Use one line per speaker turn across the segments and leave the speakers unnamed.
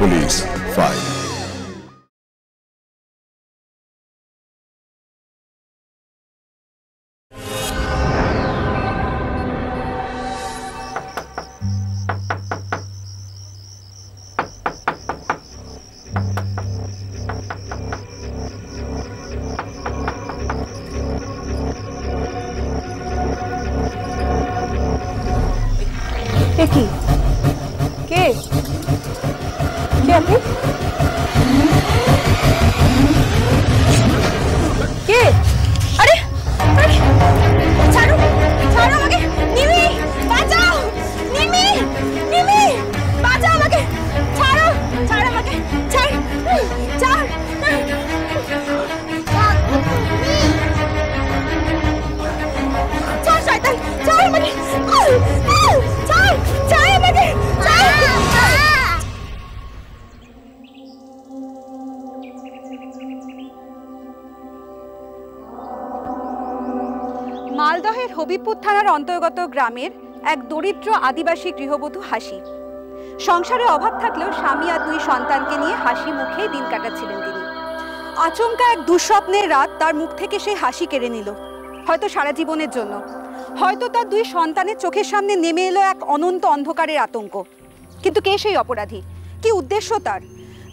Police file.
মালদহের হবিবপুর থানার অন্তর্গত গ্রামের এক দরিদ্র আদিবাসী গৃহবধূ হাসি। সংসারে অভাব থাকলেও স্বামী আর 2 সন্তানকে নিয়ে হাসি মুখেই দিন কাটাচ্ছিলেন তিনি। আচমকা এক দুঃস্বপ্নের রাত তার মুখ থেকে সেই হাসি কেড়ে নিল, হয়তো সারা জীবনের জন্য। হয়তো তার 2 সন্তানের চোখের সামনে নেমে এলো এক অনন্ত অন্ধকারের আতঙ্ক। কিন্তু কে সেই অপরাধী? কি উদ্দেশ্য তার?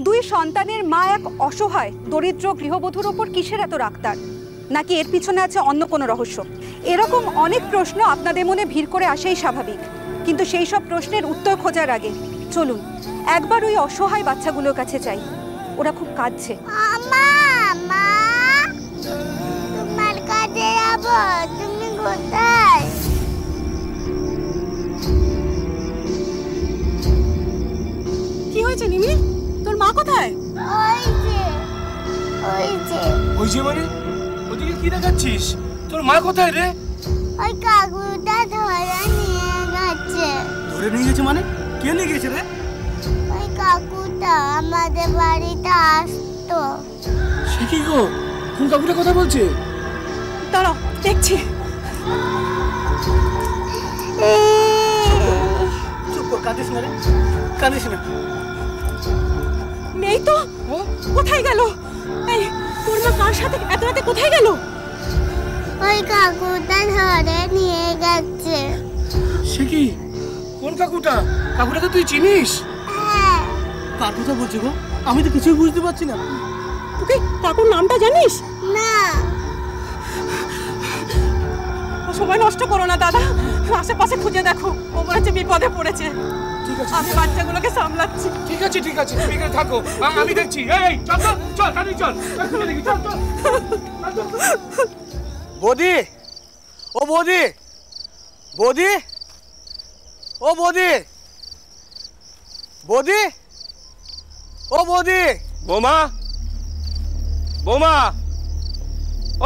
2 সন্তানের মা এক অসহায় দরিদ্র গৃহবধূর ওপর কিসের এত রাগ তার? নাকি এর পিছনে আছে অন্য কোনো রহস্য? এরকম অনেক প্রশ্ন আপনাদের মনে ভিড় করে আসেই স্বাভাবিক, কিন্তু সেই সব প্রশ্নের উত্তর খোঁজার আগে চলুন একবার ওই অসহায় বাচ্চাগুলোর কাছে যাই। ওরা খুব কাঁদছে।
তোমার কাছে যাব, তুমি কোথায়?
কি হয়েছে নিমি? তোর মা কোথায়?
ওই যে মানে ওদিকে কি দেখাচ্ছিস? তোর মা কোথায় রে?
ওই কাকুটা ধরে নিয়ে গেছে।
ধরে নিয়ে গেছে মানে? কে নিয়ে গেছে রে?
ওই কাকুটা আমাদের বাড়িতে আসতো।
সে কি গো? কোন কাকুটা কথা বলছে?
দাঁড়াও দেখছি।
চুপ কর, কাঁদিস না রে, কাঁদিস না।
নেই তো, কোথায় গেল? এই তোর মা কার সাথে এত রাতে কোথায় গেল?
ওই কাকুটা ধরে নিয়ে গেছে।
সে কি? কোন কাকুটা? কাকুটাকে তুই চিনিস?
হ্যাঁ।
কার কথা বলছে গো? আমি তো কিছুই বুঝতে পারছি না।
তুই কাকুর নামটা জানিস?
না।
সময় নষ্ট করো না দাদা, আশেপাশে খুঁজে দেখো, ও মনে হচ্ছে বিপদে পড়েছে।
ঠিক আছে,
আমি বাচ্চাগুলোকে সামলাচ্ছি।
ঠিক আছে ঠিক আছে, তুমি এখানে থাকো, আমি দেখছি। এই চল চল চল, কানি চল, খুলে দেখি, চল চল। বৌদি, ও বৌদি, বৌদি, ও বৌদি, বৌদি, ও বৌদি। বৌমা, বৌমা,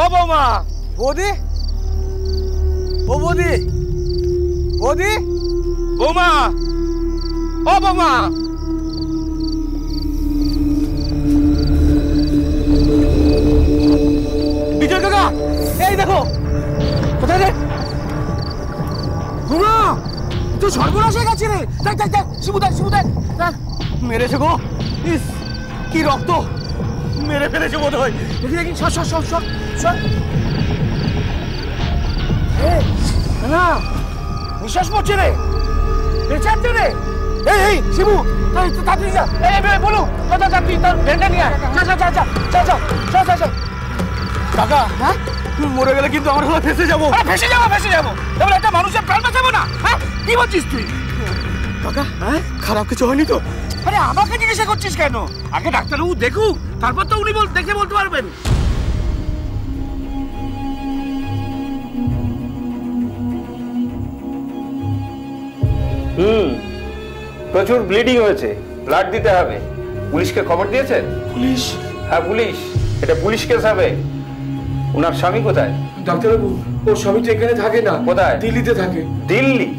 ও বৌমা, বৌদি, ও বৌদি, বৌদি, বৌমা, ও বৌমা। বিজয় কাকা, এই দেখো। কোথায় রে? বৌমা, তুই সর্বনাশ হয়ে গেছে রে। দেখ দেখ দেখ, শিবু দেখ, শিবু দেখ, মেরেছে গো। ইস কি রক্ত, মেরে ফেলেছে বোধ হয়। দেখি দেখি, সর সর সর সর সর। না, নিঃশ্বাস পড়ছে রে, বেঁচে আছে রে। এই শিবু, তাড়াতাড়ি যা। এই বলো, তাড়াতাড়ি তার ভ্যানটা নিয়ে আয়। যা যা যা যা যা যা যা যা। কাকা, হ্যাঁ মরে গেলে কিন্তু আমরা ফেসে যাবো। ফেসে যাবো, ফেসে যাবো। এবার একটা মানুষের প্রাণ বাঁচাবো না? হ্যাঁ কি বলছিস তুই? কাকা, হ্যাঁ খারাপ কিছু হয়নি তো? আরে আমাকে জিজ্ঞাসা করছিস কেন? আগে ডাক্তারবাবু দেখুক, তারপর তো উনি দেখে বলতে পারবেন।
প্রচুর ব্লিডিং হয়েছে, ব্লাড দিতে হবে। পুলিশকে খবর দিয়েছেন?
পুলিশ?
হ্যাঁ পুলিশ, এটা পুলিশ কেস হবে। ওনার স্বামী কোথায়?
ডাক্তারবাবু, ওর স্বামী তো এখানে থাকে না।
কোথায়?
দিল্লিতে থাকে।
দিল্লি?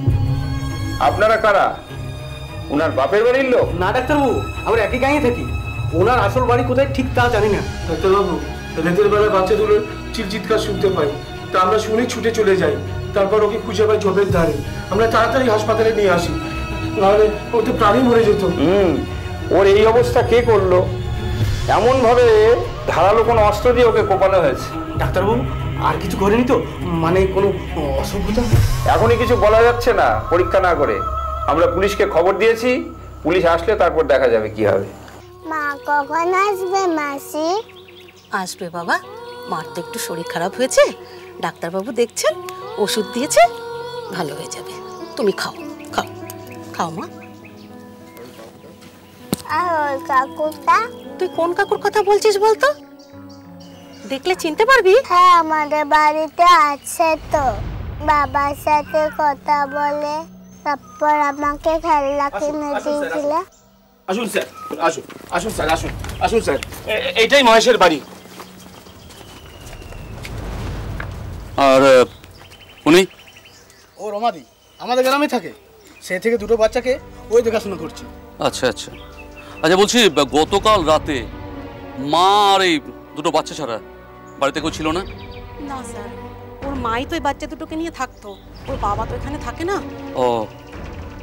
আপনারা কারা? ওনার বাপের বাড়ির লোক?
না ডাক্তারবাবু, আমরা একই গাঁয়ে থাকি। ওনার আসল বাড়ি কোথায় ঠিক তা জানি না।
ডাক্তারবাবু, রাতের বেলা বাচ্চাগুলোর চিৎকার শুনতে পাই, তা আমরা শুনে ছুটে চলে যাই। তারপর ওকে খুঁজে পাই ঝোপের ধারে। আমরা তাড়াতাড়ি হাসপাতালে নিয়ে আসি, নাহলে ও তো প্রাণই মরে যেত।
ওর এই অবস্থা কে করলো? এমনভাবে ধারালো কোনো অস্ত্র দিয়ে ওকে কোপানো হয়েছে।
ডাক্তারবাবু আর কিছু করেনি তো? মানে কোনো অসুবিধা?
এখনই কিছু বলা যাচ্ছে না পরীক্ষা না করে। আমরা পুলিশকে খবর দিয়েছি, পুলিশ আসলে তারপর দেখা যাবে কি হবে।
মা কখন আসবে মাসি?
আসবে বাবা, মার তো একটু শরীর খারাপ হয়েছে, ডাক্তারবাবু দেখছেন, ওষুধ দিয়েছে, ভালো হয়ে যাবে। তুমি খাও খাও খাও মা।
আর ওই কাকুটা?
তুই কোন কাকুর কথা বলছিস বলতো? দেখলে চিনতে পারবি?
হ্যাঁ, আমাদের বাড়িতে আছে তো। বাবার সাথে কথা বলে, তারপর আমাকে খেলনা কিনে দিয়েছিল।
আসুন স্যার, আসুন আসুন স্যার, আসুন আসুন স্যার, এইটাই মহেশের বাড়ি।
আর উনি?
ও রমাদি, আমাদের গ্রামে থাকে। সে থেকে দুটো বাচ্চাকে ওই দেখাশোনা করছে।
আচ্ছা আচ্ছা আচ্ছা, বলছি গতকাল রাতে মা আর এই দুটো বাচ্চা ছাড়া বাড়িতে কেউ ছিল না?
না স্যার, ওর মাই তো এই বাচ্চা দুটোকে নিয়ে থাকতো, ওর বাবা তো এখানে থাকে না।
ও,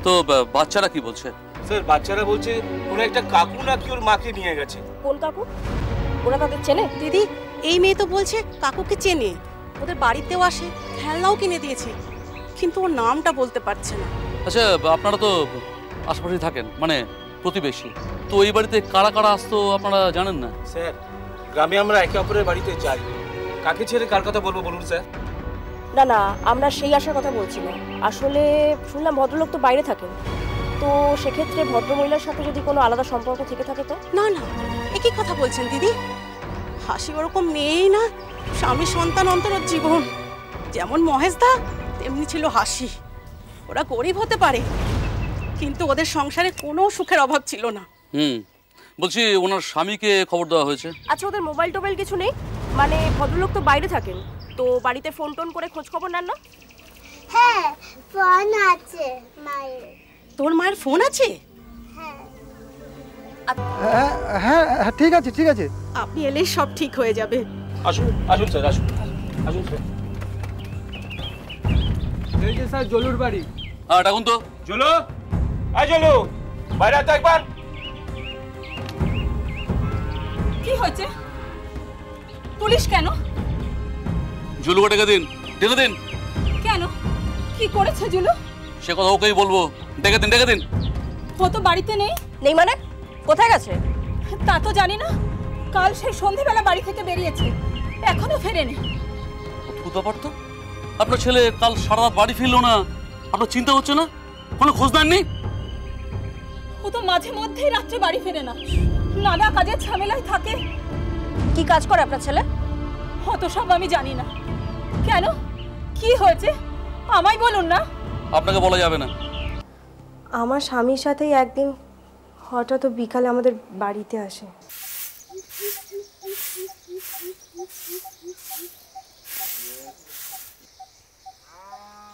তো বাচ্চারা কি বলছে?
স্যার বাচ্চারা বলছে কোনো একটা কাকু নাকি ওর মাকে নিয়ে গেছে।
কোন কাকু? ওরা তাদের চেনে? দিদি, এই মেয়ে তো বলছে কাকুকে চেনে, ওদের বাড়িতেও আসে, খেলনাও কিনে দিয়েছে, কিন্তু ওর নামটা বলতে পারছে না।
আচ্ছা, আপনারা তো আশেপাশে থাকেন, মানে প্রতিবেশী, তো এই বাড়িতে কারা কারা আসতো আপনারা জানেন না?
স্যার গ্রামে আমরা একে অপরের বাড়িতে যাই, কাকে ছেড়ে কার কথা বলবো বলুন স্যার?
না না, আমরা সেই আসার কথা বলছি না। আসলে শুনলাম ভদ্রলোক তো বাইরে থাকেন, তো সেক্ষেত্রে ভদ্রমহিলার সাথে যদি কোনো আলাদা সম্পর্ক থেকে থাকে তো?
না না, একই কথা বলছেন দিদি, হাসি ওরকম মেয়েই না, স্বামী সন্তান অন্তর ওর জীবন। যেমন মহেশ দা তেমনি ছিল হাসি। ওরা গরিব হতে পারে, কিন্তু ওদের সংসারে কোনো সুখের অভাব ছিল না।
বলছি ওনার স্বামীকে খবর দেওয়া হয়েছে?
আচ্ছা, ওদের মোবাইল টোবাইল কিছু নেই? মানে ভদ্রলোক তো বাইরে থাকেন, তো বাড়িতে ফোন টোন করে খোঁজ খবর নেন না?
হ্যাঁ, ফোন আছে মায়ের।
তোর মায়ের ফোন আছে?
হ্যাঁ
হ্যাঁ হ্যাঁ, ঠিক আছে ঠিক আছে।
আপনি এলেই সব ঠিক হয়ে যাবে।
আসুন আসুন স্যার, আসুন আসুন স্যার।
এই যে স্যার জলুর বাড়ি।
হ্যাঁ ডাকুন তো।
জলু, আয় জলু, বাইরে তো একবার।
কি হয়েছে? পুলিশ কেন?
জুলুকে ডেকে দিন, ডেকে দিন।
কেন? কি করেছে জুলু?
সে কথা ওকেই বলবো, ডেকে দিন ডেকে দিন।
ও তো বাড়িতে নেই। নেই মানে? কোথায় গেছে? তা তো জানি না। কাল সেই সন্ধ্যাবেলা বাড়ি থেকে বেরিয়েছে, এখনো ফেরেনি।
অদ্ভুত ব্যাপার তো, আপনার ছেলে কাল সারা রাত বাড়ি ফিরলো না, আপনার চিন্তা হচ্ছে না? কোনো খোঁজ দেননি?
ও তো মাঝে মধ্যেই রাত্রে বাড়ি ফেরে না, নানা কাজের ঝামেলায় থাকে। কি কাজ করে আপনার ছেলে? অত সব আমি জানি না। কেন, কি হয়েছে আমায় বলুন না।
আপনাকে বলা যাবে না।
আমার স্বামীর সাথেই একদিন হঠাৎ বিকালে আমাদের বাড়িতে আসে।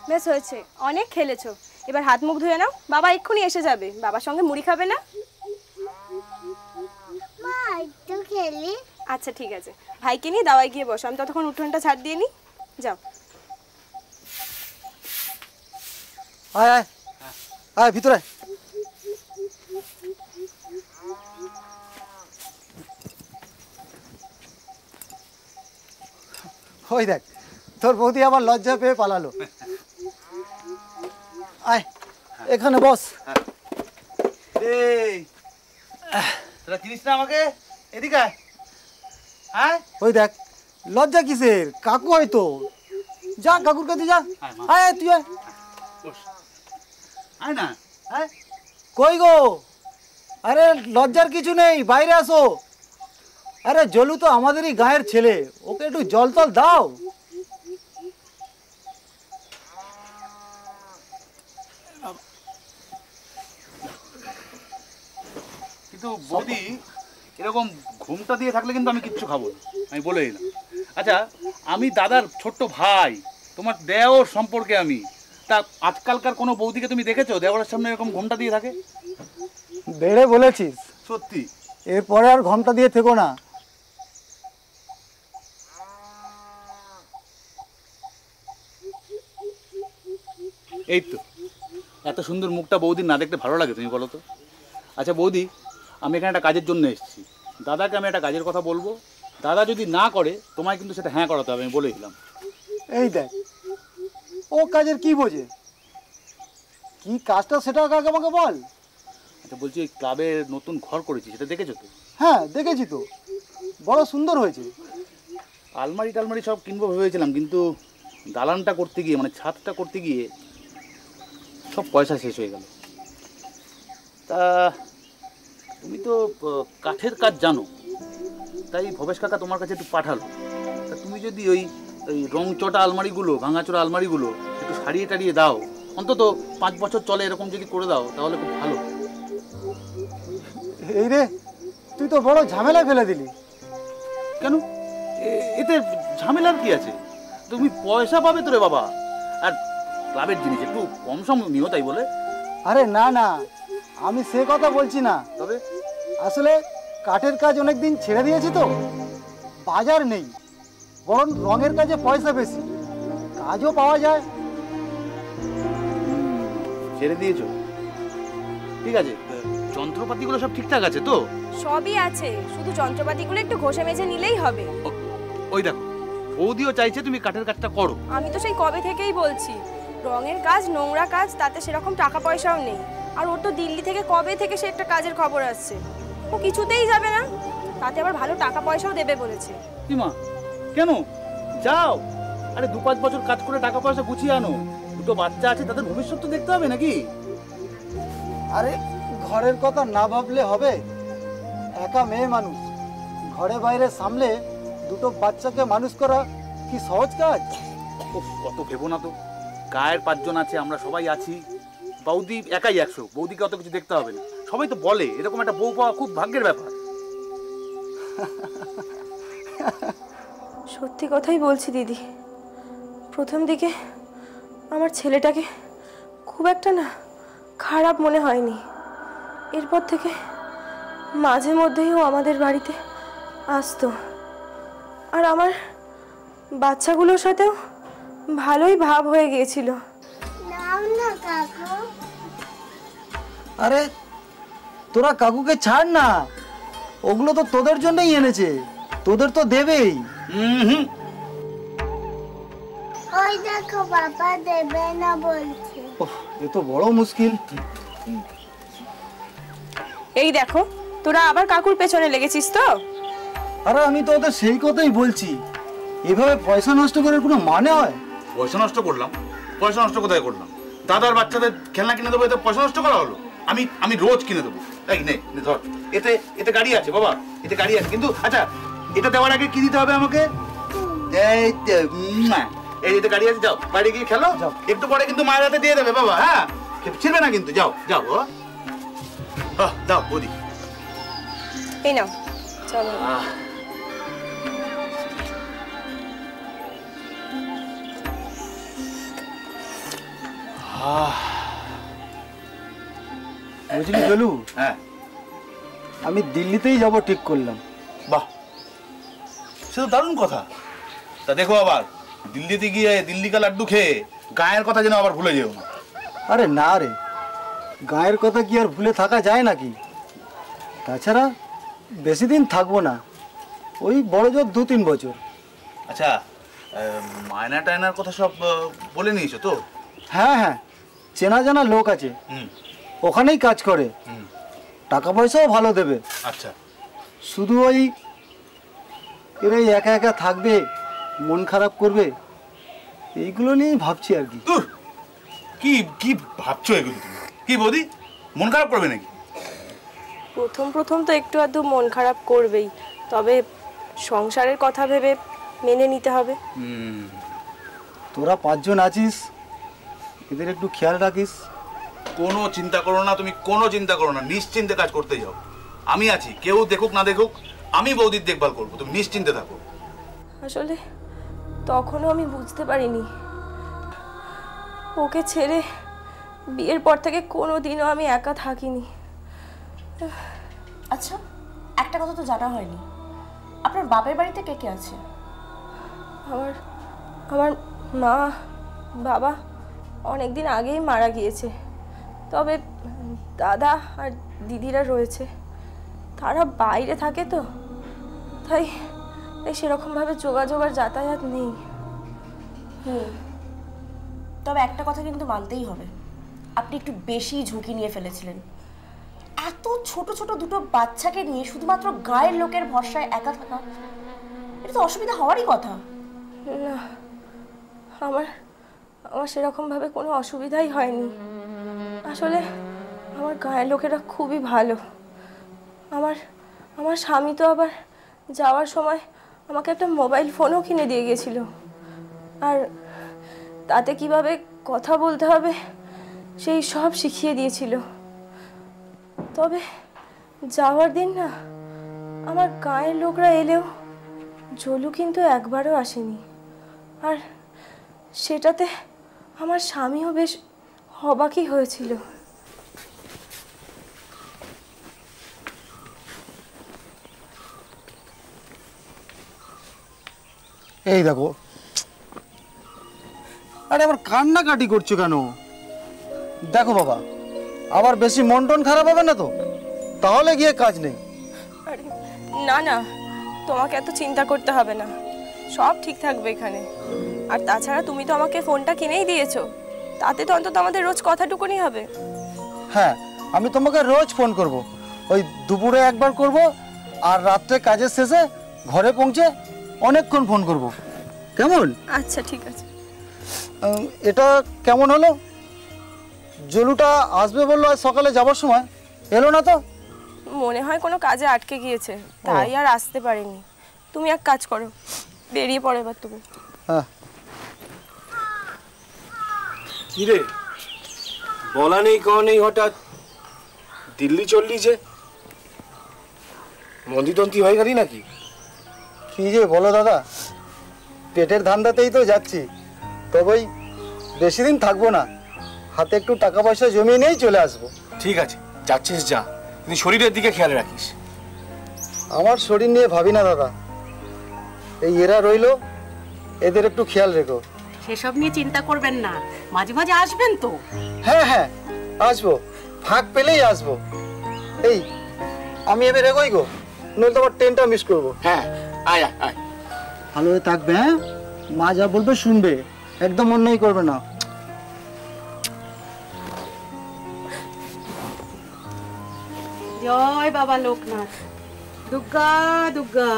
বেশ হয়েছে, অনেক খেলেছো, এবার হাত মুখ ধুয়ে নাও, বাবা এক্ষুনি এসে যাবে, বাবার সঙ্গে মুড়ি খাবে না?
মা, একটু খেলি।
আচ্ছা ঠিক আছে, ভাইকে নিয়ে দাওয়ায় গিয়ে বসো, আমি ততক্ষণ উঠোনটা ছাড় দিয়ে নিই। যাও।
আয় আয় আয় ভিতরে। ওই দেখ, তোর বৌদি আবার লজ্জা পেয়ে পালালো। আয় এখানে বস।
এই তোরা চিনিস না আমাকে? এদিকে আয়। হ্যাঁ
ওই দেখ, লজ্জা কিসের? কাকু হয়তো। যা কাকুর কাছে যা। আয় আয়, তুই আয়।
আয় না। হ্যাঁ
কই গো? আরে লজ্জার কিছু নেই, বাইরে আসো। আরে জলু তো আমাদেরই গায়ের ছেলে, ওকে একটু জল টল দাও।
কিন্তু বৌদি এরকম ঘুমটা দিয়ে থাকলে কিন্তু আমি কিচ্ছু খাবো না, আমি বলে দিলাম। আচ্ছা, আমি দাদার ছোট্ট ভাই, তোমার দেওর সম্পর্কে আমি। তা আজকালকার কোনো বৌদিকে তুমি দেখেছো দেওয়ারের সামনে এরকম ঘুমটা দিয়ে থাকে?
বেড়ে বলেছিস।
সত্যি।
এরপরে আর ঘন্টা দিয়ে থেকো না।
এই তো, এত সুন্দর মুখটা বৌদির না দেখতে ভালো লাগে তুমি বলো তো? আচ্ছা বৌদি, আমি এখানে একটা কাজের জন্য এসেছি, দাদাকে আমি একটা কাজের কথা বলবো, দাদা যদি না করে তোমায় কিন্তু সেটা হ্যাঁ করাতে হবে, আমি বলে দিলাম।
এই দেখ, ও কাজের কি বোঝে, কি কাজটা সেটা আগে আমাকে বল।
আচ্ছা বলছি, এই ক্লাবের নতুন ঘর করেছি, সেটা দেখেছো তো?
হ্যাঁ দেখেছি তো, বড় সুন্দর হয়েছে।
আলমারি টালমারি সব কিনবো ভেবেছিলাম, কিন্তু দালানটা করতে গিয়ে মানে ছাদটা করতে গিয়ে সব পয়সা শেষ হয়ে গেল। তা তুমি তো কাঠের কাজ জানো, তাই ভবেশ কাকা তোমার কাছে একটু পাঠালো। তা তুমি যদি ওই রংচটা আলমারিগুলো, ভাঙাচোরা আলমারিগুলো একটু সারিয়ে টারিয়ে দাও, অন্তত 5 বছর চলে এরকম যদি করে দাও তাহলে খুব ভালো।
এই রে, তুই তো বড় ঝামেলা ফেলে দিলি।
কেন? এতে ঝামেলার কি আছে? তুমি পয়সা পাবে তো রে বাবা, আর ক্লাবের জিনিস একটু কম সম নিও তাই বলে।
আরে না না, আমি সে কথা বলছি না।
তবে
আসলে কাঠের কাজ অনেক দিন ছেড়ে দিয়েছি তো, বাজার নেই, বরং রঙের কাজে পয়সা বেশি, কাজও পাওয়া যায়।
ছেড়ে দিয়েছো, ঠিক আছে। যন্ত্রপাতিগুলো সব ঠিকঠাক আছে তো?
সবই আছে, শুধু যন্ত্রপাতিগুলো একটু ঘষে মেজে নিলেই হবে।
ওই দেখো, বৌদিও চাইছে তুমি কাঠের কাজটা করো।
আমি তো সেই কবে থেকেই বলছি, রঙের কাজ নোংরা কাজ, তাতে সেরকম টাকা পয়সাও নেই। আর ওর তো দিল্লি থেকে কবে থেকে সে একটা কাজের খবর আসছে, ও কিছুতেই যাবে না, তাতে আবার ভালো টাকা পয়সাও দেবে বলেছে।
মা কেন যাও, আরে 2-5 বছর কাজ করে টাকা পয়সা গুছিয়ে আনো, দুটো বাচ্চা আছে, তাদের ভবিষ্যৎ তো দেখতে হবে নাকি?
আরে ঘরের কথা না ভাবলে হবে? একা মেয়ে মানুষ, ঘরে বাইরে সামলে দুটো বাচ্চাকে মানুষ করা কি সহজ কাজ?
কত ভেবো না তো, গায়ের 5 জন আছে, আমরা সবাই আছি, বৌদি একাই 100, বৌদিকে অত কিছু দেখতে হবে না। সবাই তো বলে এরকম একটা বউ পাওয়া খুব ভাগ্যের ব্যাপার।
সত্যি কথাই বলছি দিদি, প্রথম দিকে আমার ছেলেটাকে খুব একটা না খারাপ মনে হয়নি, এরপর থেকে মাঝে মধ্যেই ও আমাদের বাড়িতে আসতো, আর আমার বাচ্চাগুলোর সাথেও ভালোই ভাব হয়ে গিয়েছিল।
আরে তোরা কাকুকে ছাড় না, ওগুলো তো তোদের জন্যই এনেছে, তোদের তো দেবেই।
ওই দেখো বাবা দেবে না বলছে।
এ তো বড় মুশকিল।
এই দেখো, তোরা আবার কাকুর পেছনে লেগেছিস তো?
আরে আমি তো ওদের সেই কথাই বলছি, এভাবে পয়সা নষ্ট করার কোনো মানে হয়?
পয়সা নষ্ট করলাম? পয়সা নষ্ট কোথায় করলাম? দাদার বাচ্চাদের খেলনা কিনে দেবো, এতে পয়সা নষ্ট করা হলো? আমি রোজ কিনে দেবো। এই নে ধর, এতে গাড়ি আছে বাবা, এতে গাড়ি আছে, কিন্তু আচ্ছা এটা দেওয়ার আগে কি দিতে হবে আমাকে? এতে গাড়ি আছে, যাও বাইরে গিয়ে খেলো, একটু পরে কিন্তু মায়ের হাতে দিয়ে দেবে বাবা। হ্যাঁ, ছিড়বে না কিন্তু, যাও যাও দাও বৌদি।
এই নাও, চলো।
বুঝলি গেলু,
হ্যাঁ
আমি দিল্লিতেই যাব ঠিক করলাম।
বাহ, সে তো দারুণ কথা। তা দেখো আবার দিল্লিতে গিয়ে দিল্লি কা লাড্ডু খেয়ে গায়ের কথা যেন আবার ভুলে যেও না।
আরে না রে, গায়ের কথা কি আর ভুলে থাকা যায় নাকি? তাছাড়া বেশি দিন থাকবো না, ওই বড় জোর 2-3 বছর।
আচ্ছা, মায়না টায়নার কথা সব বলে নিয়েছো তো?
হ্যাঁ হ্যাঁ, চেনা জানা লোক আছে, ওখানেই কাজ করে, টাকা পয়সাও ভালো দেবে।
আচ্ছা,
শুধু ওই এরাই একা একা থাকবে, মন খারাপ করবে, এইগুলো নিয়েই ভাবছি আর কি।
কি কি ভাবছো এগুলো তুমি? কি বৌদি, মন খারাপ করবে নাকি?
প্রথম তো একটু আধটু মন খারাপ করবেই, তবে সংসারের কথা ভেবে মেনে নিতে হবে।
তোরা 5 জন আছিস, এদের একটু খেয়াল রাখিস।
কোনো চিন্তা করো না তুমি, কোনো চিন্তা করো না, নিশ্চিন্তে কাজ করতে যাও। আমি আছি, কেউ দেখুক না দেখুক, আমি বৌদির দেখভাল করবো, তুমি নিশ্চিন্তে থাকো।
আসলে তখনও আমি বুঝতে পারিনি, ওকে ছেড়ে বিয়ের পর থেকে কোনো দিনও আমি একা থাকিনি।
আচ্ছা, একটা কথা তো জানা হয়নি, আপনার বাপের বাড়িতে কে কে আছে?
আমার মা বাবা অনেক দিন আগেই মারা গিয়েছে, তবে দাদা আর দিদিরা রয়েছে। তারা বাইরে থাকে তো, তাই সেরকমভাবে যোগাযোগ আর যাতায়াত নেই।
তবে একটা কথা কিন্তু মানতেই হবে, আপনি একটু বেশি ঝুঁকি নিয়ে ফেলেছিলেন। এত ছোট ছোট দুটো বাচ্চাকে নিয়ে শুধুমাত্র গায়ের লোকের ভরসায় একা থাকা, এটা তো অসুবিধা হওয়ারই কথা।
না, আমার সেরকমভাবে কোনো অসুবিধাই হয়নি। আসলে আমার গায়ের লোকেরা খুবই ভালো। আমার স্বামী তো আবার যাওয়ার সময় আমাকে একটা মোবাইল ফোনও কিনে দিয়ে গেছিল, আর তাতে কিভাবে কথা বলতে হবে সেই সব শিখিয়ে দিয়েছিল। তবে যাওয়ার দিন না, আমার গায়ের লোকরা এলেও জলু কিন্তু একবারও আসেনি, আর সেটাতে আমার স্বামীও বেশ অবাকই হয়েছিল।
এই দেখো, আরে আবার কান্নাকাটি করছো কেন? দেখো বাবা, আবার বেশি মন টন খারাপ হবে না তো, তাহলে গিয়ে কাজ নেই।
না না, তোমাকে এত চিন্তা করতে হবে না, সব ঠিক থাকবে এখানে। আর তাছাড়া তুমি তো আমাকে ফোনটা কিনেই দিয়েছো, তাতে তো অন্তত আমাদের রোজ কথাটুকুনি হবে।
হ্যাঁ, আমি তোমাকে রোজ ফোন করব, ওই দুপুরে একবার করব, আর রাত্রে কাজের শেষে ঘরে পৌঁছে অনেকক্ষণ ফোন করব, কেমন?
আচ্ছা ঠিক আছে।
এটা কেমন হলো? জলুটা আসবে বললো আজ সকালে যাবার সময়, এলো না তো?
মনে হয় কোনো কাজে আটকে গিয়েছে, তাই আর আসতে পারেনি। তুমি এক কাজ করো, বেরিয়ে পড়ো এবার তুমি।
হ্যাঁ।
কি রে, বলা নেই কওয়া নেই হঠাৎ দিল্লি চললি যে? মন্দিতন্তি হয়ে গেলি নাকি?
কি যে বলো দাদা, পেটের ধান্দাতেই তো যাচ্ছি, তবেই বেশি দিন থাকবো না, হাতে একটু টাকা পয়সা জমিয়ে নিয়েই চলে আসবো।
ঠিক আছে, যাচ্ছিস যা, কিন্তু শরীরের দিকে খেয়াল রাখিস।
আমার শরীর নিয়ে ভাবি না দাদা, এই এরা রইলো, এদের একটু খেয়াল রেখো।
সেসব নিয়ে চিন্তা করবেন না, মাঝে মাঝে আসবেন তো।
হ্যাঁ হ্যাঁ, আসবো, ফাঁক পেলেই আসবো। এই আমি এবার এগোই গো, নইলে তো আবার ট্রেনটা মিস করবো।
হ্যাঁ, আয় আয়।
ভালো হয়ে থাকবে, হ্যাঁ? মা যা বলবে শুনবে, একদম অন্যায় করবে না।
জয় বাবা লোকনাথ, দুর্গা দুর্গা।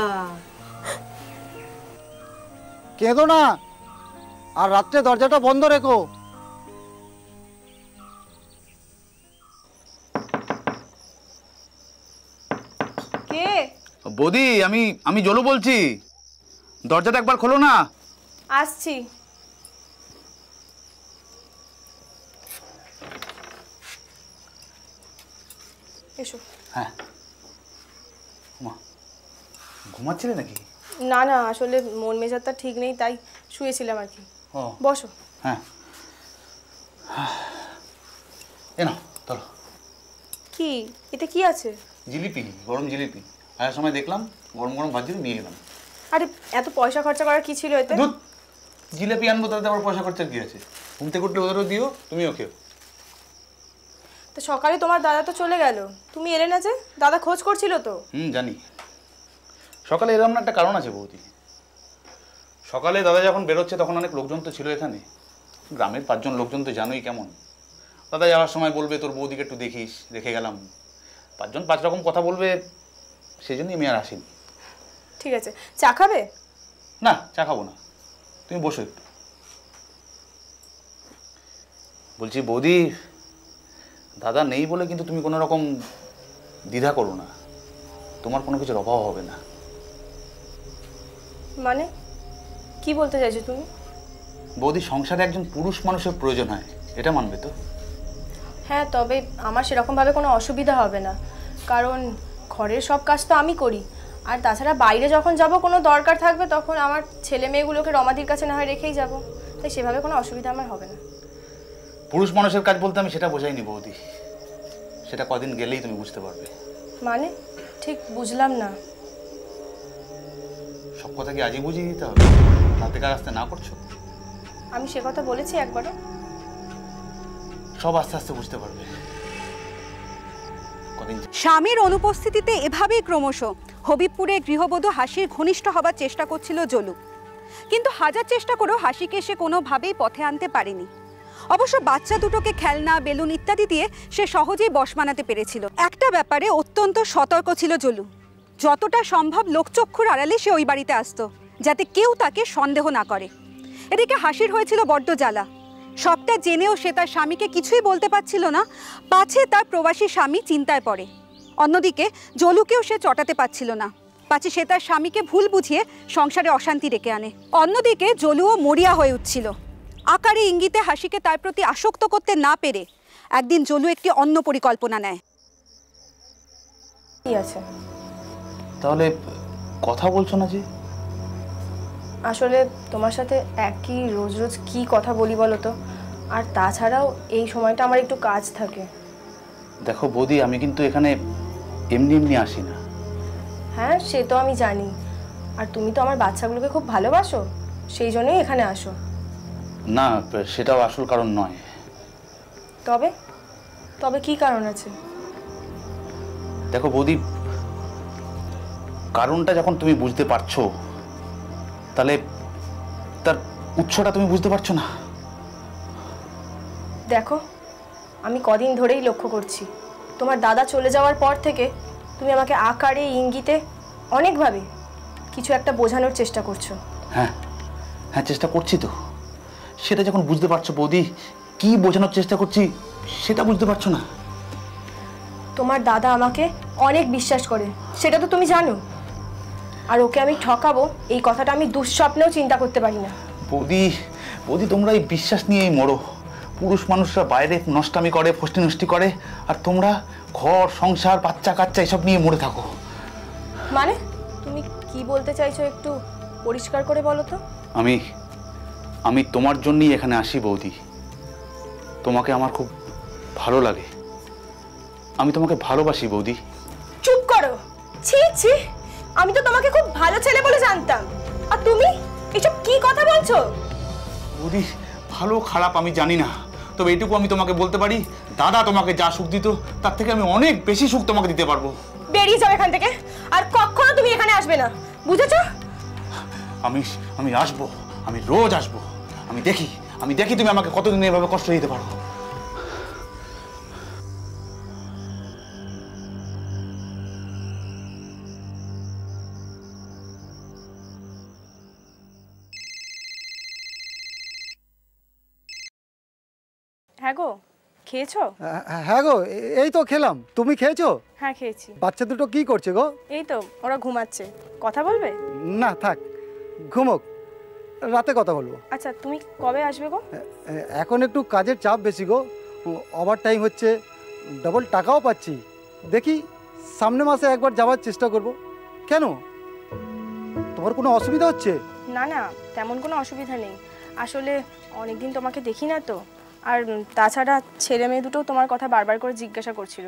কেঁদো না, আর রাত্রে দরজাটা বন্ধ রেখো।
কে?
বৌদি, আমি জলু বলছি, দরজাটা একবার খোলো না।
আসছি। এসো।
হ্যাঁ, ঘুমাচ্ছিলে নাকি?
না না, আসলে মন মেজাজটা ঠিক নেই, তাই শুয়েছিলাম আর কি। বসো।
হ্যাঁ, এ নাও চলো।
কি এটা কি আছে?
জিলিপি, গরম জিলিপি। আসার সময় দেখলাম গরম গরম ভাত নিয়ে গেলাম।
আরে এত পয়সা খরচা করার কি ছিল এতে?
দুধ জিলিপি আনবো, তাতে আবার পয়সা খরচার কি আছে? ঘুম থেকে উঠলে ওদেরও দিও, তুমিও খেও।
তো সকালে তোমার দাদা তো চলে গেল, তুমি এলে না যে? দাদা খোঁজ করছিল তো।
জানি। সকালে এরকম একটা কারণ আছে বৌদি। সকালে দাদা যখন বেরোচ্ছে তখন অনেক লোকজন তো ছিল এখানে, গ্রামের 5 জন লোকজন তো জানোই কেমন। দাদা যাওয়ার সময় বলবে তোর বৌদিকে একটু দেখিস, রেখে গেলাম। 5 জন 5 রকম কথা বলবে, সেই জন্যই আমি আর আসিনি।
ঠিক আছে, চা খাবে?
না, চা খাবো না, তুমি বসো একটু। বলছি বৌদি, দাদা নেই বলে কিন্তু তুমি কোনো রকম দ্বিধা করো না, তোমার কোনো কিছুর অভাব হবে না।
মানে কি বলতে চাইছো তুমি?
বৌদি, সংসারে একজন পুরুষ মানুষের প্রয়োজন হয়, এটা মানবে তো?
হ্যাঁ, তবে আমার সেরকমভাবে কোনো অসুবিধা হবে না, কারণ ঘরের সব কাজ তো আমি করি। আর তাছাড়া বাইরে যখন যাব কোনো দরকার থাকবে তখন আমার ছেলে মেয়েগুলোকে রমাদির কাছে না হয় রেখেই যাব, তাই সেভাবে কোনো অসুবিধা আমার হবে না।
পুরুষ মানুষের কাজ বলতে আমি সেটা বোঝাইনি বৌদি, সেটা কদিন গেলেই তুমি বুঝতে পারবে।
মানে ঠিক বুঝলাম না।
সব কথা কি আজই বুঝিয়ে দিতে হবে? তাতে কাজ আসতে না করছো?
আমি সে কথা বলেছি একবারও?
সব আস্তে আস্তে বুঝতে পারবে।
স্বামীর অনুপস্থিতিতে এভাবেই ক্রমশ হবিবপুরে গৃহবধূ হাসির ঘনিষ্ঠ হবার চেষ্টা করছিল জলু, কিন্তু হাজার চেষ্টা করেও হাসিকে সে কোনোভাবেই পথে আনতে পারেনি। অবশ্য বাচ্চা দুটোকে খেলনা, বেলুন ইত্যাদি দিয়ে সে সহজেই বশ মানাতে পেরেছিল। একটা ব্যাপারে অত্যন্ত সতর্ক ছিল জলু, যতটা সম্ভব লোকচক্ষুর আড়ালে সে ওই বাড়িতে আসতো, যাতে কেউ তাকে সন্দেহ না করে। এদিকে হাসির হয়েছিল বড্ড জ্বালা। সবটা জেনেও সে তার স্বামীকে কিছুই বলতে পারছিল না, পাছে তার প্রবাসী স্বামী চিন্তায় পড়ে। অন্যদিকে জলুকেও সে চটাতে পারছিল না, পাছে সে তার স্বামীকে ভুল বুঝিয়ে সংসারে অশান্তি ডেকে আনে। অন্যদিকে জলুও মরিয়া হয়ে উঠছিল। আকারে ইঙ্গিতে হাসিকে তার প্রতি আসক্ত করতে না পেরে একদিন জলু একটি অন্য পরিকল্পনা নেয়।
কি আছে
তাহলে কথা বলছো না যে?
আসলে তোমার সাথে একই রোজ রোজ কি কথা বলি বলো তো, আর তাছাড়াও এই সময়টা আমার একটু কাজ থাকে।
দেখো বৌদি, আমি কিন্তু এখানে এমনি এমনি আসি না।
হ্যাঁ, সে তো আমি জানি, আর তুমি তো আমার বাচ্চাগুলোকে খুব ভালোবাসো, সেই জন্যই এখানে আসো।
না, সেটাও আসল কারণ নয়।
তবে তবে কি কারণ আছে?
দেখো বৌদি, কারণটা যখন তুমি বুঝতে পারছো, তাহলে তার উৎসটা তুমি বুঝতে পারছো না।
দেখো, আমি কদিন ধরেই লক্ষ্য করছি, তোমার দাদা চলে যাওয়ার পর থেকে তুমি আমাকে আকারে ইঙ্গিতে অনেকভাবে কিছু একটা বোঝানোর চেষ্টা করছো।
হ্যাঁ হ্যাঁ, চেষ্টা করছি তো। সেটা যখন বুঝতে পারছো বৌদি, কি বোঝানোর চেষ্টা করছি সেটা বুঝতে পারছো না।
তোমার দাদা আমাকে অনেক বিশ্বাস করে, সেটা তো তুমি জানো, আর ওকে আমি ঠকাবো এই কথাটা আমি দুঃস্বপ্নেও চিন্তা করতে পারি না।
বৌদি বৌদি, তোমরা এই বিশ্বাস নিয়েই মরো। পুরুষ মানুষরা বাইরে নষ্টামি করে, ফষ্টি নষ্টি করে, আর তোমরা ঘর সংসার বাচ্চা কাচ্চা এসব নিয়ে মরে থাকো।
মানে তুমি কি বলতে চাইছো একটু পরিষ্কার করে বলো তো।
আমি তোমার জন্যই এখানে আসি বৌদি। তোমাকে আমার খুব ভালো লাগে, আমি তোমাকে ভালোবাসি বৌদি।
চুপ করো, ছি ছি, আমি তো তোমাকে খুব ভালো ছেলে বলে জানতাম, আর তুমি এসব কি কথা বলছো?
বৌদি, ভালো খারাপ আমি জানি না, তবে এটুকু আমি তোমাকে বলতে পারি, দাদা তোমাকে যা সুখ দিত তার থেকে আমি অনেক বেশি সুখ তোমাকে দিতে পারবো।
বেরিয়ে যাও এখান থেকে, আর কখনো তুমি এখানে আসবে না, বুঝেছো?
আমি আসবো, আমি রোজ আসবো। আমি দেখি তুমি আমাকে কতদিন এভাবে কষ্ট দিতে পারো।
হ্যাঁ গো, খেয়েছো?
হ্যাঁ গো, এই তো খেলাম। তুমি খেয়েছো?
হ্যাঁ খেয়েছি।
বাচ্চা দুটো কি করছে গো?
এই তো ওরা ঘুমাচ্ছে। কথা বলবে?
না থাক, ঘুমোক, রাতে কথা বলবো।
আচ্ছা, তুমি কবে আসবে গো?
এখন একটু কাজের চাপ বেশি গো, ওভার টাইম হচ্ছে, ডবল টাকাও পাচ্ছি। দেখি সামনে মাসে একবার যাওয়ার চেষ্টা করব। কেন, তোমার কোনো অসুবিধা হচ্ছে?
না না, তেমন কোনো অসুবিধা নেই। আসলে অনেকদিন তোমাকে দেখি না তো, আর তাছাড়া ছেলে মেয়ে দুটো তোমার কথা বারবার করে জিজ্ঞাসা করছিল,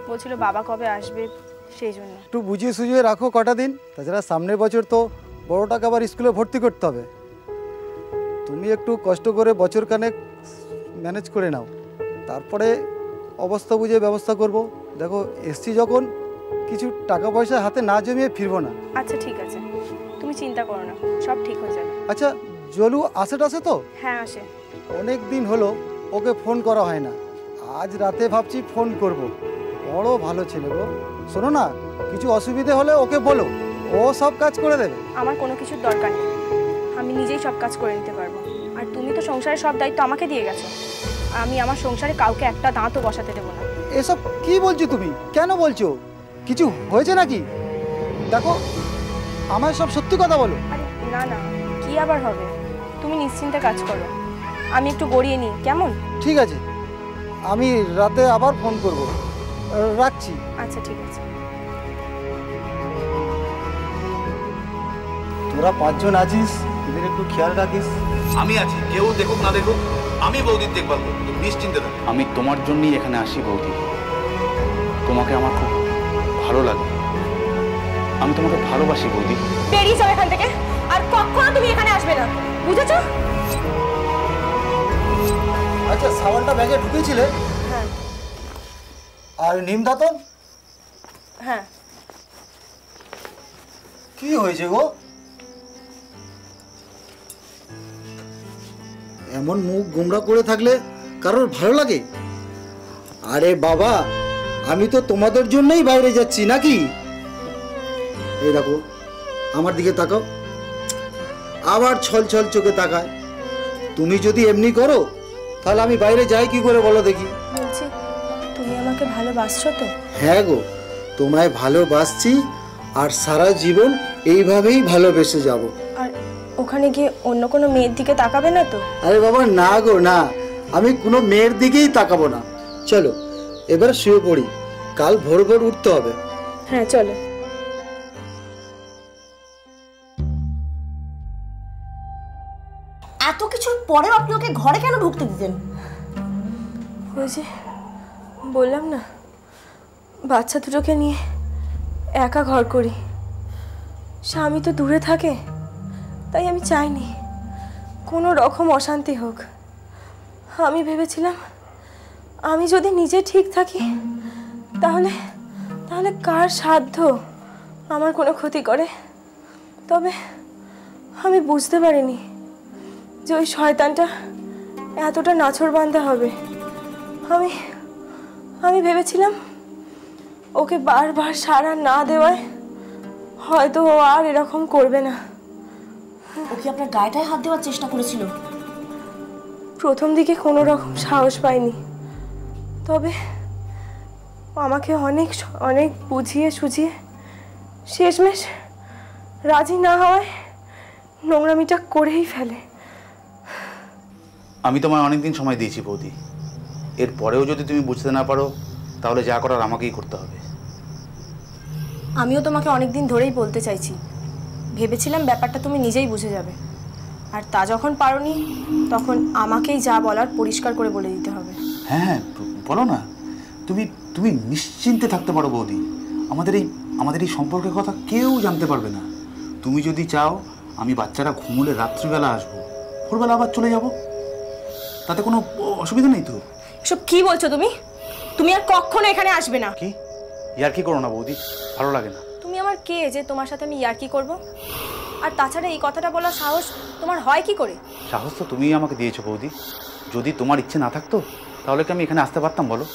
বলছিল বাবা কবে আসবে, সেই জন্য।
একটু বুঝিয়ে সুঝিয়ে রাখো কটা দিন, তাছাড়া সামনের বছর তো বড়টাকে আবার স্কুলে ভর্তি করতে হবে। তুমি একটু কষ্ট করে বছর খানেক ম্যানেজ করে নাও, তারপরে অবস্থা বুঝে ব্যবস্থা করব। দেখো, এসছি যখন কিছু টাকা পয়সা হাতে না জমিয়ে ফিরবো না।
আচ্ছা ঠিক আছে, তুমি চিন্তা করো না, সব ঠিক হয়ে যাবে।
আচ্ছা, জলু আসে তো?
হ্যাঁ আসে।
অনেক দিন হলো ওকে ফোন করা হয় না, আজ রাতে ভাবছি ফোন করব। বড় ভালো ছেলে গো। শোনো না, কিছু অসুবিধে হলে ওকে বলো, ও সব কাজ করে দেবে।
আমার কোনো কিছুর দরকার নেই, আমি নিজেই সব কাজ করে নিতে পারবো। আর তুমি তো সংসারের সব দায়িত্ব আমাকে দিয়ে গেছো, আর আমি আমার সংসারে কাউকে একটা দাঁতও বসাতে দেবো না।
এসব কি বলছো তুমি? কেন বলছো? কিছু হয়েছে নাকি? দেখো, আমার সব সত্যি কথা বলো।
আরে না না, কি আবার হবে, তুমি নিশ্চিন্তে কাজ করো, আমি একটু গড়িয়ে নিই, কেমন?
ঠিক আছে, আমি রাতে আবার ফোন করব, রাখছি।
আচ্ছা ঠিক আছে।
তোরা পাঁচজন আছিস, এদের একটু খেয়াল রাখিস।
আমি আছি, কেউ দেখুক না দেখুক, আমি বৌদির দেখভাল করবো, তুমি নিশ্চিন্তে থাকো। আমি তোমার জন্যই এখানে আসি বৌদি। তোমাকে আমার খুব ভালো লাগে, আমি তোমাকে ভালোবাসি বৌদি।
বেরিয়ে যাও এখান থেকে, আর কখনো তুমি এখানে আসবে না, বুঝেছো?
আচ্ছা, সাবানটা ব্যাগে ঢুকেছিলে?
হ্যাঁ।
আর নিম দাঁতন?
হ্যাঁ।
কি হয়েছে গো? এমন মুখ গোমড়া করে থাকলে কারোর ভালো লাগে? আরে বাবা, আমি তো তোমাদের জন্যই বাইরে যাচ্ছি নাকি? এই দেখো, আমার দিকে তাকাও। আবার ছল ছল চোখে তাকায়। তুমি যদি এমনি করো তাহলে আমি বাইরে যাই কি করে বলো দেখি?
বলছি, তুমি আমাকে ভালোবাসছো তো?
হ্যাঁ গো, তোমায় ভালোবাসছি আর সারা জীবন এইভাবেই ভালোবেসে যাব।
আর ওখানে গিয়ে অন্য কোনো মেয়ের দিকে তাকাবে না তো?
আরে বাবা না গো না, আমি কোনো মেয়ের দিকেই তাকাবো না। চলো এবার শুয়ে পড়ি, কাল ভোর ভোর উঠতে হবে।
হ্যাঁ চলো।
এত কিছুর পরেও আপনি ওকে ঘরে কেন ঢুকতে দিতেন?
ওই যে বললাম না, বাচ্চা দুটোকে নিয়ে একা ঘর করি। স্বামী তো দূরে থাকে, তাই আমি চাইনি কোনো রকম অশান্তি হোক। আমি ভেবেছিলাম আমি যদি নিজে ঠিক থাকি তাহলে তাহলে কার সাধ্য আমার কোনো ক্ষতি করে। তবে আমি বুঝতে পারিনি যে ওই শয়তানটা এতটা নাছোড়বান্দা হবে। আমি ভেবেছিলাম ওকে বারবার সাড়া না দেওয়ায় হয়তো ও আর এরকম করবে না।
ও কি আপনার গায়েটায় হাত দেওয়ার চেষ্টা করেছিল?
প্রথম দিকে কোনো রকম সাহস পাইনি, তবে আমাকে অনেক অনেক বুঝিয়ে সুঝিয়ে শেষমেশ রাজি না হওয়ায় নোংরামিটা করেই ফেলে।
আমি তোমায় অনেকদিন সময় দিয়েছি বৌদি, এরপরেও যদি তুমি বুঝতে না পারো তাহলে যা করার আমাকেই করতে হবে।
আমিও তোমাকে অনেকদিন ধরেই বলতে চাইছি, ভেবেছিলাম ব্যাপারটা তুমি নিজেই বুঝে যাবে, আর তা যখন পারোনি তখন আমাকেই যা বলার পরিষ্কার করে বলে দিতে হবে।
হ্যাঁ হ্যাঁ বলো না, তুমি তুমি নিশ্চিন্তে থাকতে পারো বৌদি। আমাদের এই সম্পর্কের কথা কেউ জানতে পারবে না। তুমি যদি চাও আমি বাচ্চারা ঘুমুলে রাত্রিবেলা আসবো, ভোরবেলা আবার চলে যাব, তাতে কোনো অসুবিধা নেই তো?
এসব কি বলছো তুমি? তুমি আর কখনো এখানে আসবে না।
কি ইয়ার্কি করো না বৌদি, ভালো লাগে না।
তুমি আমার কে যে তোমার সাথে আমি ইয়ার্কি করব? আর তাছাড়া এই কথাটা বলার সাহস তোমার হয় কি করে?
সাহস তো তুমিই আমাকে দিয়েছো বৌদি। যদি তোমার ইচ্ছে না থাকতো তাহলে কি আমি এখানে আসতে পারতাম বলো?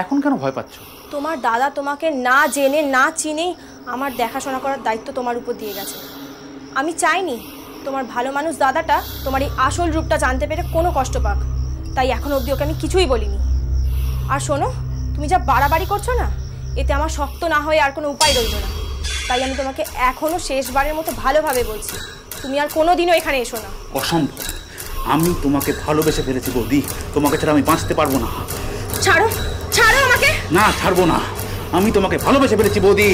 এখন কেন ভয় পাচ্ছ?
তোমার দাদা তোমাকে না জেনে না চিনেই আমার দেখাশোনা করার দায়িত্ব তোমার উপর দিয়ে গেছে। আমি চাইনি তোমার ভালো মানুষ দাদাটা তোমার এই আসল রূপটা জানতে পেরে কোনো কষ্ট পাক, তাই এখন অবধি ওকে আমি কিছুই বলিনি। আর শোনো, তুমি যা বাড়াবাড়ি করছো না, এতে আমার শক্ত না হয়ে আর কোনো উপায় রইল না। তাই আমি তোমাকে এখনো শেষবারের মতো ভালোভাবে বলছি, তুমি আর কোনোদিনও এখানে এসো না।
অসম্ভব, আমি তোমাকে ভালোবেসে ফেলেছি বৌদি, তোমাকে ছাড়া আমি বাঁচতে পারবো না।
ছাড়ো, ছাড়ো আমাকে।
না ছাড়বো না, আমি তোমাকে ভালোবেসে ফেলেছি বৌদি।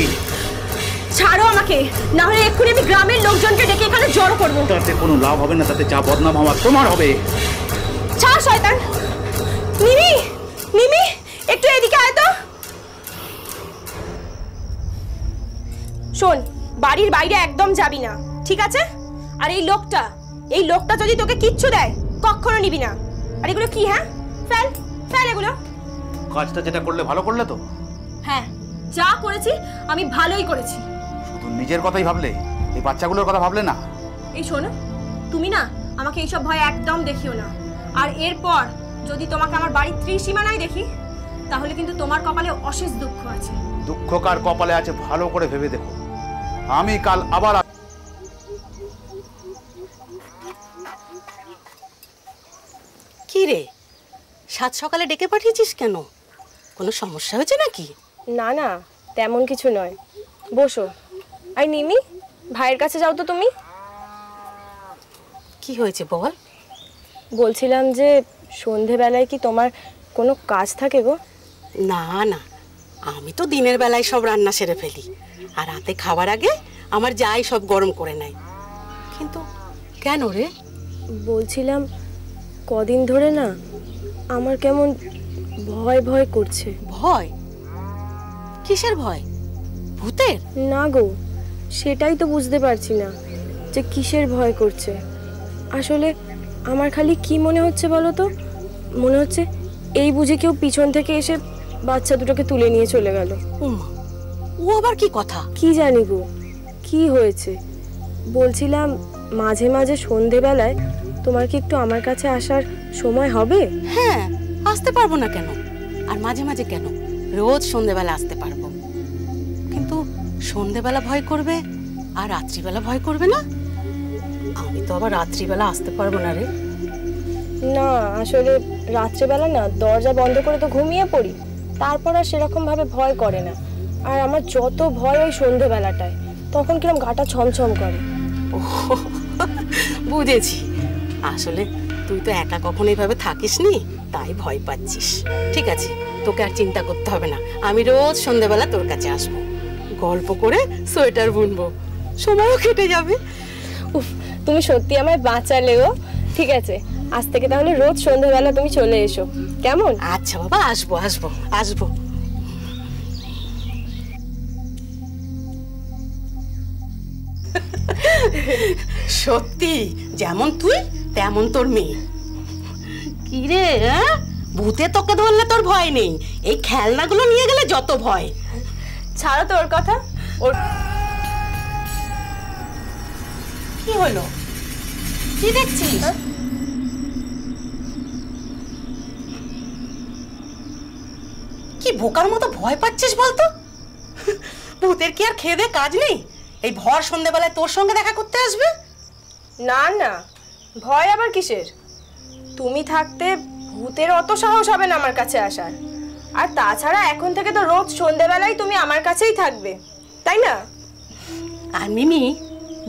ছাড়ো আমাকে, না হলে এক্ষুনি আমি গ্রামের লোকজনকে ডেকে এখানে জড়ো করবো।
তাতে কোনো লাভ হবে না, তাতে যা বদনাম হওয়ার তোমার হবে।
ছাড় শয়তান। নিমি, নিমি একটু এদিকে আয় তো। শোন, বাড়ির বাইরে একদম যাবি না, ঠিক আছে? আর এই লোকটা যদি তোকে কিচ্ছু দেয় কখনো নিবি না। আর এগুলো কি? হ্যাঁ, ফেল ফেল এগুলো।
কাজটা যেটা করলে ভালো করলে তো?
হ্যাঁ, যা করেছি আমি ভালোই করেছি।
শুধু নিজের কথাই ভাবলে, এই বাচ্চাগুলোর কথা ভাবলে না?
এই শোনো, তুমি না আমাকে এইসব ভয় একদম দেখিও না। আর এরপর যদি তোমাকে আমার বাড়ির ত্রিসীমানায় দেখি তাহলে কিন্তু তোমার কপালে অশেষ দুঃখ আছে।
দুঃখ কার কপালে আছে ভালো করে ভেবে দেখো। আমি কাল আবার
কি রে, সাত সকালে ডেকে পাঠিয়েছিস কেন? কোনো সমস্যা হয়েছে নাকি?
না না, তেমন কিছু নয়, বসো। আর নিমি, ভাইয়ের কাছে যাও তো তুমি।
কি হয়েছে বল?
বলছিলাম যে সন্ধেবেলায় কি তোমার কোনো কাজ থাকে গো?
না না, আমি তো দিনের বেলায় সব রান্না সেরে ফেলি, আর রাতে খাবার আগে আমার যাই সব গরম করে নেয়। কিন্তু কেন রে?
বলছিলাম কদিন ধরে না আমার কেমন ভয় ভয় করছে।
ভয়? কিসের ভয়? ভূতের?
না গো, সেটাই তো বুঝতে পারছি না যে কিসের ভয় করছে। আসলে আমার খালি কি মনে হচ্ছে বলো তো, মনে হচ্ছে এই বুঝে কেউ পিছন থেকে এসে বাচ্চা দুটোকে তুলে নিয়ে চলে গেল।
উমা, ও আবার কি কথা?
কি জানি গো কি হয়েছে। বলছিলাম মাঝে মাঝে সন্ধেবেলায় তোমার কি একটু আমার কাছে আসার সময় হবে?
হ্যাঁ, আসতে পারবো না কেন? আর মাঝে মাঝে কেন, রোজ সন্ধেবেলা আসতে পারবো। কিন্তু সন্ধেবেলা ভয় করবে আর রাত্রিবেলা ভয় করবে না? আমি তো আবার রাত্রিবেলা আসতে পারবো না রে।
না আসলে রাত্রেবেলা না দরজা বন্ধ করে তো ঘুমিয়ে পড়ি, তারপর আর সেরকম ভাবে ভয় করে না। আর আমার যত ভয় ওই সন্ধেবেলাটায়, তখন কিরম গাটা ছমছম করে।
বুঝেছি, আসলে তুই তো একা কখনো এইভাবে থাকিস নি, তাই ভয় পাচ্ছিস। ঠিক আছে, তোকে আর চিন্তা করতে হবে না। আমি রোজ সন্ধ্যাবেলা তোর কাছে আসবো, গল্প করে সোয়েটার বুনবো, সময়ও কেটে যাবে।
উফ, তুমি সত্যি আমায় বাঁচালেও। ঠিক আছে, আজ থেকে তাহলে রোজ সন্ধ্যাবেলা তুমি চলে এসো, কেমন?
আচ্ছা বাবা, আসবো আসবো আসবো। সত্যি যেমন তুই তেমন তোর মেয়ে। কি রে, ভূতে তোকে ধরলে তোর ভয় নেই, এই খেলনাগুলো নিয়ে গেলে যত ভয়।
ছাড়ো তো ওর কথা। ওর
কি হলো, কি দেখছিস? কি বোকার মতো ভয় পাচ্ছিস বলতো? ভূতের কি আর খেয়ে দে কাজ নেই? এই ভর সন্ধ্যাবেলায় তোর সঙ্গে দেখা করতে আসবে?
না না, ভয় আবার কিসের? তুমি থাকতে ভূতের অত সাহস হবে না আমার কাছে আসার। আর তাছাড়া এখন থেকে তো রোজ সন্ধ্যাবেলায় তুমি আমার কাছেই থাকবে, তাই না?
আর মিমি,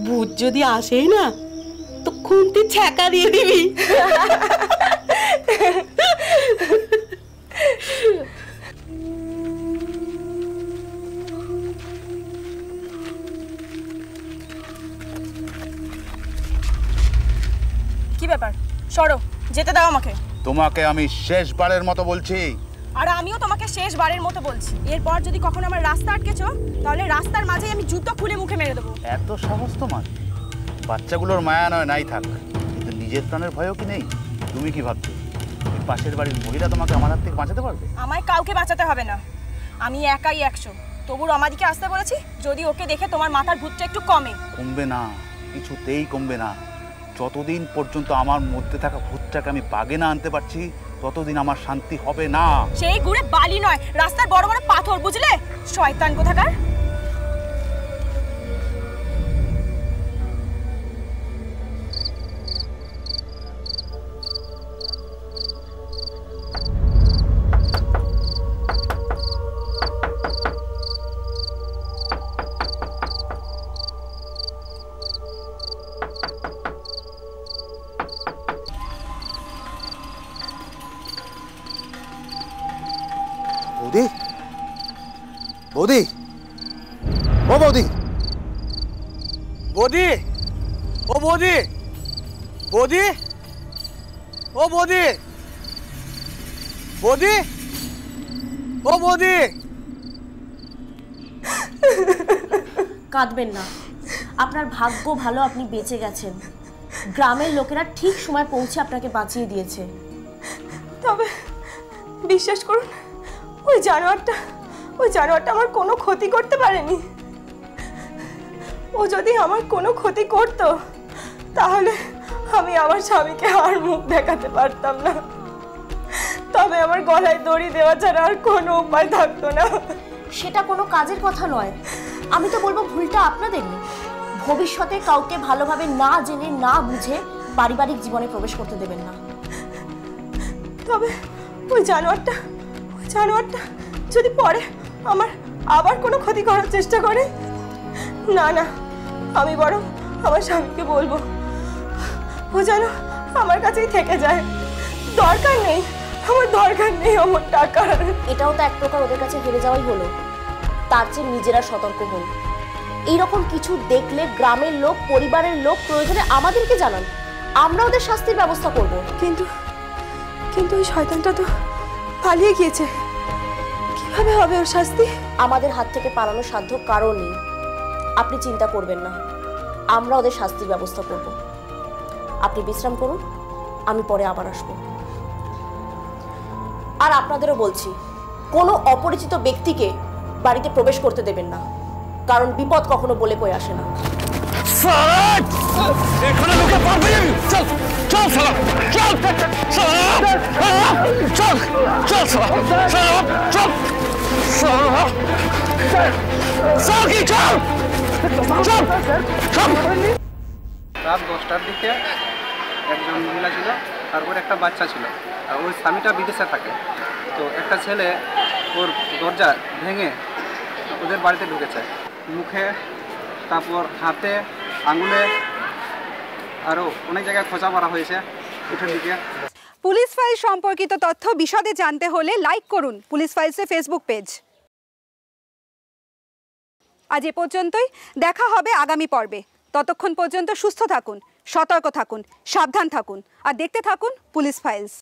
ভূত যদি আসেই না তো খুন্তি ছ্যাঁকা দিয়ে দিবি।
কি ব্যাপার? সরো, যেতে দাও আমাকে।
তোমাকে আমি শেষবারের মতো বলছি।
আর আমিও তোমাকে শেষবারের মতো বলছি, এরপর যদি কখনো আমার রাস্তা আটকেছো তাহলে রাস্তার মাঝে আমি জুতো খুলে মুখে মেরে দেবো।
এত সাহস তোমার? বাচ্চাগুলোর মায়া নয় নাই থাক, কিন্তু নিজের প্রাণের ভয়ও কি নেই? তুমি কি ভাবছো পাশের বাড়ির মহিলা তোমাকে আমার হাত থেকে বাঁচাতে পারবে?
আমায় কাউকে বাঁচাতে হবে না, আমি একাই 100। তবু রমাদিকে আসতে বলেছি, যদি ওকে দেখে তোমার মাথার ভূতটা একটু কমে।
কমবে না, কিছুতেই কমবে না। যতদিন পর্যন্ত আমার মধ্যে থাকা ভূতটাকে আমি বাগে না আনতে পারছি, ততদিন আমার শান্তি হবে না।
সেই গুড়ে বালি নয়, রাস্তার বড় বড় পাথর, বুঝলে? শয়তান কোথাকার।
বৌদি, বৌদি, ও বৌদি, বৌদি, ও বৌদি, বৌদি, ও বৌদি, বৌদি, ও বৌদি।
কাঁদবেন না, আপনার ভাগ্য ভালো আপনি বেঁচে গেছেন। গ্রামের লোকেরা ঠিক সময় পৌঁছে আপনাকে বাঁচিয়ে দিয়েছে।
তবে বিশ্বাস করুন, ওই জানোয়ারটা আমার কোনো ক্ষতি করতে পারেনি। ও যদি আমার কোনো ক্ষতি করতো তাহলে আমি আমার স্বামীকে আর মুখ দেখাতে পারতাম না। তবে আমার গলায় দড়ি দেওয়া ছাড়া আর কোনো উপায় থাকতো না।
সেটা কোনো কাজের কথা নয়। আমি তো বলবো ভুলটা আপনাদেরই। ভবিষ্যতে কাউকে ভালোভাবে না জেনে না বুঝে পারিবারিক জীবনে প্রবেশ করতে দেবেন না।
তবে ওই জানোয়ারটা যদি পরে আমার আবার কোনো ক্ষতি করার চেষ্টা করে, না না, আমি বরং আমার স্বামীকে বলবো ও যেন আমার কাছেই থেকে যায়। দরকার নেই আমার টাকার।
এটাও তো এক প্রকার ওদের কাছে হেরে যাওয়াই হলো। তার চেয়ে নিজেরা সতর্ক হন। এইরকম কিছু দেখলে গ্রামের লোক, পরিবারের লোক প্রয়োজনে আমাদেরকে জানান, আমরা ওদের শাস্তির ব্যবস্থা করব।
কিন্তু ওই শয়তানটা তো পালিয়ে গিয়েছে, কিভাবে হবে ওর শাস্তি?
আমাদের হাত থেকে পালানোর সাধ্য কারো নেই। আপনি চিন্তা করবেন না, আমরা ওদের শাস্তির ব্যবস্থা করব। আপনি বিশ্রাম করুন, আমি পরে আবার আসব। আর আপনাদেরও বলছি, কোনো অপরিচিত ব্যক্তিকে বাড়িতে প্রবেশ করতে দেবেন না, কারণ বিপদ কখনো বলে কই আসে না।
এখানে লোকে পারবে না। চল চল সালা, চল চল চল সালা, চল চল কি চল চল চল।
রাত 10টার দিকে একজন মহিলা ছিল, তারপর একটা বাচ্চা ছিল, আর ওই স্বামীটা বিদেশে থাকে। তো একটা ছেলে ওর দরজা ভেঙে ওদের বাড়িতে ঢুকেছে, মুখে, তারপর হাতে, আঙুলে, আরও অনেক জায়গায় খোঁচা মারা হয়েছে পিঠের দিকে।
পুলিশ ফাইল সম্পর্কিত তথ্য বিশদে জানতে হলে লাইক করুন পুলিশ ফাইলসের ফেসবুক পেজ। আজ এ পর্যন্তই, দেখা হবে আগামী পর্বে। ততক্ষণ পর্যন্ত সুস্থ থাকুন, সতর্ক থাকুন, সাবধান থাকুন আর দেখতে থাকুন পুলিশ ফাইলস।